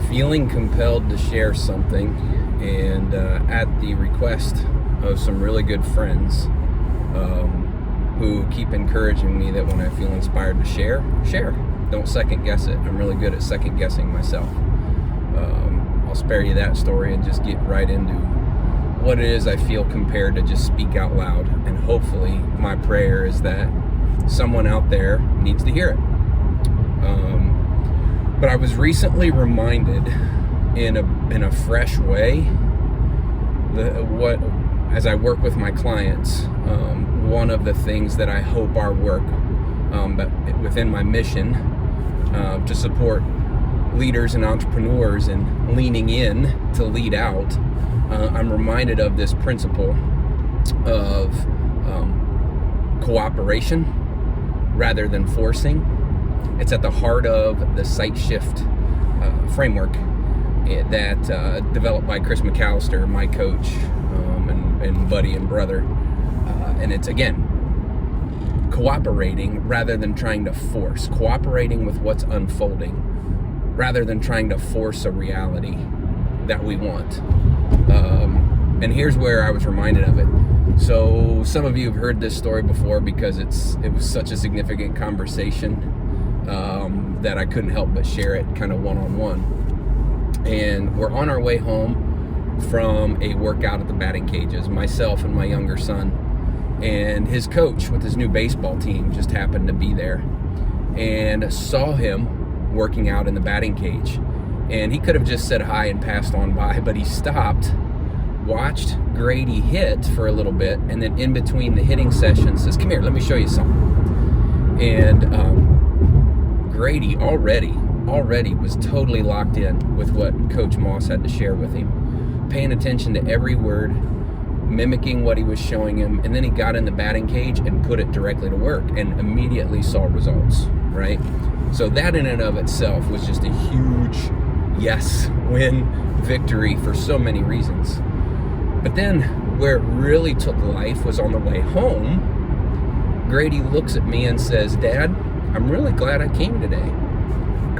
feeling compelled to share something, and at the request of some really good friends who keep encouraging me that when I feel inspired to share. Don't second guess it. I'm really good at second guessing myself. I'll spare you that story and just get right into what it is I feel compared to just speak out loud. And hopefully my prayer is that someone out there needs to hear it. But I was recently reminded in a fresh way as I work with my clients, one of the things that I hope our work, but within my mission to support leaders and entrepreneurs and leaning in to lead out, I'm reminded of this principle of cooperation rather than forcing. It's at the heart of the Sight Shift framework that developed by Chris McAllister, my coach and buddy and brother. And it's, again, cooperating rather than trying to force. Cooperating with what's unfolding rather than trying to force a reality that we want. And here's where I was reminded of it. So some of you have heard this story before because it was such a significant conversation that I couldn't help but share it kind of one-on-one. And we're on our way home from a workout at the batting cages, myself and my younger son, and his coach with his new baseball team just happened to be there and saw him working out in the batting cage. And he could have just said hi and passed on by, but he stopped, watched Grady hit for a little bit, and then in between the hitting sessions says, "Come here, let me show you something." And Grady already was totally locked in with what Coach Moss had to share with him, paying attention to every word, mimicking what he was showing him, and then he got in the batting cage and put it directly to work and immediately saw results, right? So that in and of itself was just a huge win victory for so many reasons. But then where it really took life was on the way home. Grady looks at me and says, "Dad, I'm really glad I came today.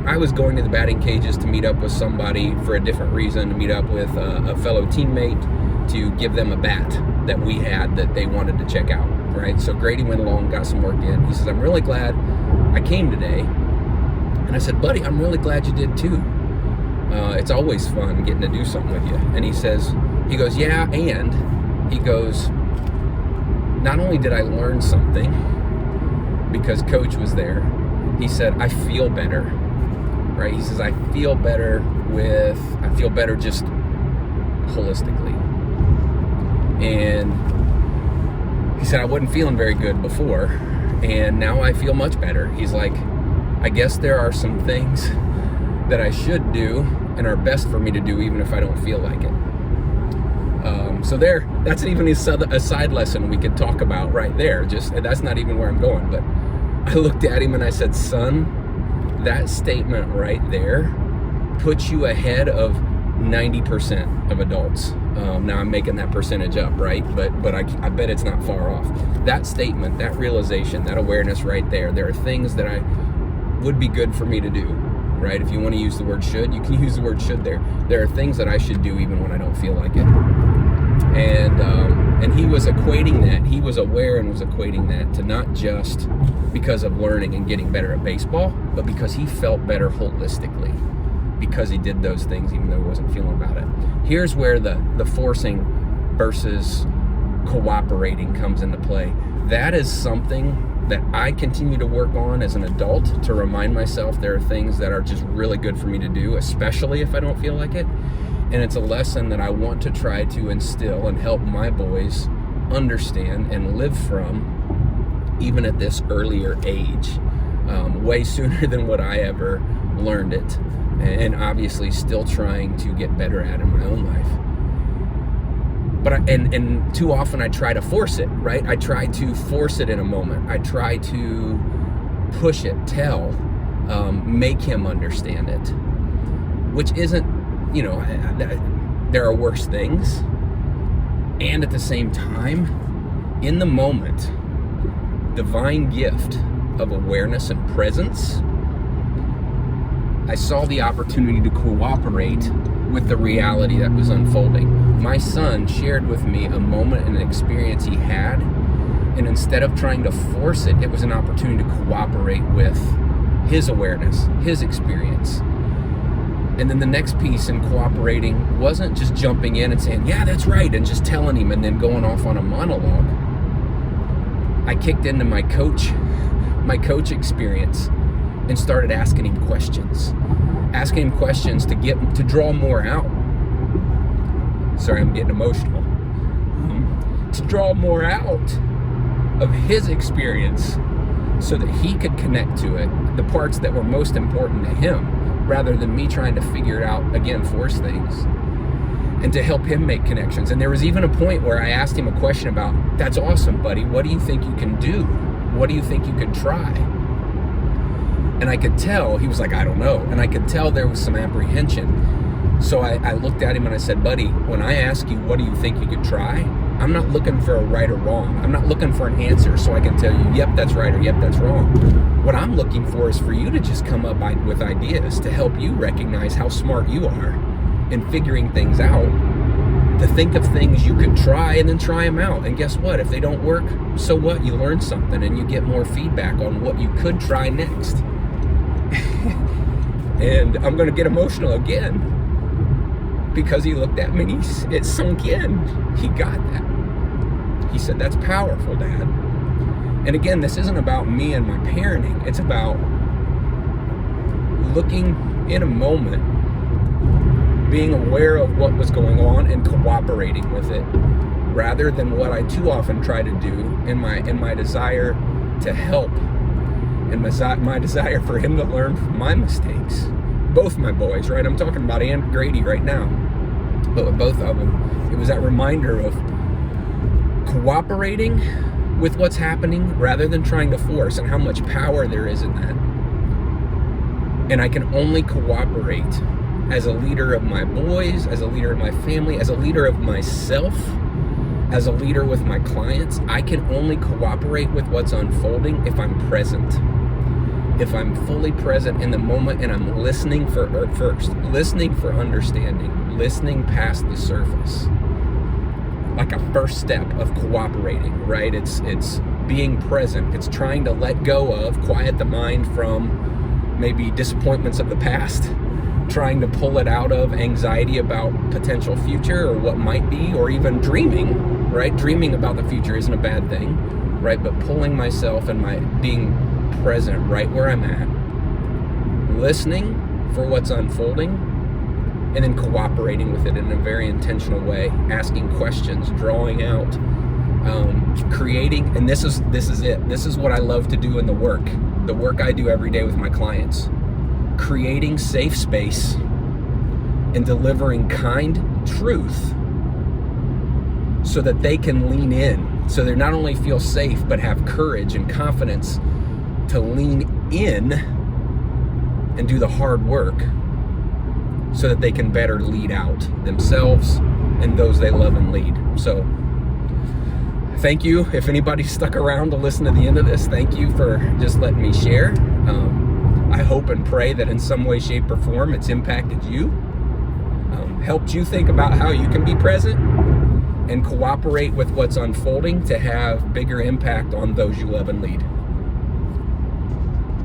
I was going to the batting cages to meet up with somebody for a different reason, to meet up with a fellow teammate, to give them a bat that we had that they wanted to check out," right? So Grady went along, got some work in. He says, "I'm really glad I came today." And I said, "Buddy, I'm really glad you did too. It's always fun getting to do something with you." And he goes, "Yeah," and he goes, "Not only did I learn something because Coach was there," he said, "I feel better," right? He says, I feel better just holistically. And he said, "I wasn't feeling very good before, and now I feel much better." He's like, "I guess there are some things that I should do and are best for me to do even if I don't feel like it." So that's even a side lesson we could talk about right there. That's not even where I'm going. But I looked at him and I said, "Son, that statement right there puts you ahead of 90% of adults." Now I'm making that percentage up, right? But I bet it's not far off. That statement, that realization, that awareness right there are things that I would be good for me to do, right? If you want to use the word should, you can use the word should there. There are things that I should do even when I don't feel like it. And he was equating that, he was aware and was equating that to not just because of learning and getting better at baseball, but because he felt better holistically because he did those things even though he wasn't feeling about it. Here's where the forcing versus cooperating comes into play. That is something that I continue to work on as an adult to remind myself there are things that are just really good for me to do, especially if I don't feel like it. And it's a lesson that I want to try to instill and help my boys understand and live from even at this earlier age, way sooner than what I ever learned it, and obviously still trying to get better at in my own life. But and too often I try to force it, right? I try to force it in a moment. I try to push it, tell, make him understand it, which isn't, there are worse things. And at the same time, in the moment, divine gift of awareness and presence I saw the opportunity to cooperate with the reality that was unfolding. My son shared with me a moment and an experience he had, and instead of trying to force it, it was an opportunity to cooperate with his awareness, his experience. And then the next piece in cooperating wasn't just jumping in and saying, yeah, that's right, and just telling him and then going off on a monologue. I kicked into my coach experience and started asking him questions to draw more out. Sorry, I'm getting emotional. To draw more out of his experience so that he could connect to it, the parts that were most important to him, rather than me trying to figure it out, again, force things, and to help him make connections. And there was even a point where I asked him a question about, that's awesome, buddy, what do you think you can do? What do you think you could try? And I could tell, he was like, I don't know. And I could tell there was some apprehension. So I looked at him and I said, buddy, when I ask you, what do you think you could try? I'm not looking for a right or wrong. I'm not looking for an answer so I can tell you, yep, that's right, or yep, that's wrong. What I'm looking for is for you to just come up with ideas to help you recognize how smart you are in figuring things out, to think of things you could try and then try them out. And guess what? If they don't work, so what? You learn something and you get more feedback on what you could try next. And I'm going to get emotional again because he looked at me and it sunk in. He got that. He said, that's powerful, Dad. And again, this isn't about me and my parenting. It's about looking in a moment, being aware of what was going on and cooperating with it, rather than what I too often try to do in my desire to help and my desire for him to learn from my mistakes. Both my boys, right? I'm talking about Aunt Grady right now, but with both of them, it was that reminder of cooperating with what's happening rather than trying to force, and how much power there is in that. And I can only cooperate as a leader of my boys, as a leader of my family, as a leader of myself, as a leader with my clients. I can only cooperate with what's unfolding if I'm present. If I'm fully present in the moment and I'm listening listening for understanding, listening past the surface. Like a first step of cooperating, right? It's being present. It's trying to let go of, quiet the mind from maybe disappointments of the past, trying to pull it out of anxiety about potential future or what might be, or even dreaming, right? Dreaming about the future isn't a bad thing, right? But pulling myself and being present right where I'm at, listening for what's unfolding, and then cooperating with it in a very intentional way, asking questions, drawing out, creating. And this is it. This is what I love to do in the work I do every day with my clients. Creating safe space and delivering kind truth so that they can lean in, so they not only feel safe but have courage and confidence to lean in and do the hard work so that they can better lead out themselves and those they love and lead. So thank you. If anybody stuck around to listen to the end of this, thank you for just letting me share. I hope and pray that in some way, shape, or form it's impacted you, helped you think about how you can be present and cooperate with what's unfolding to have bigger impact on those you love and lead.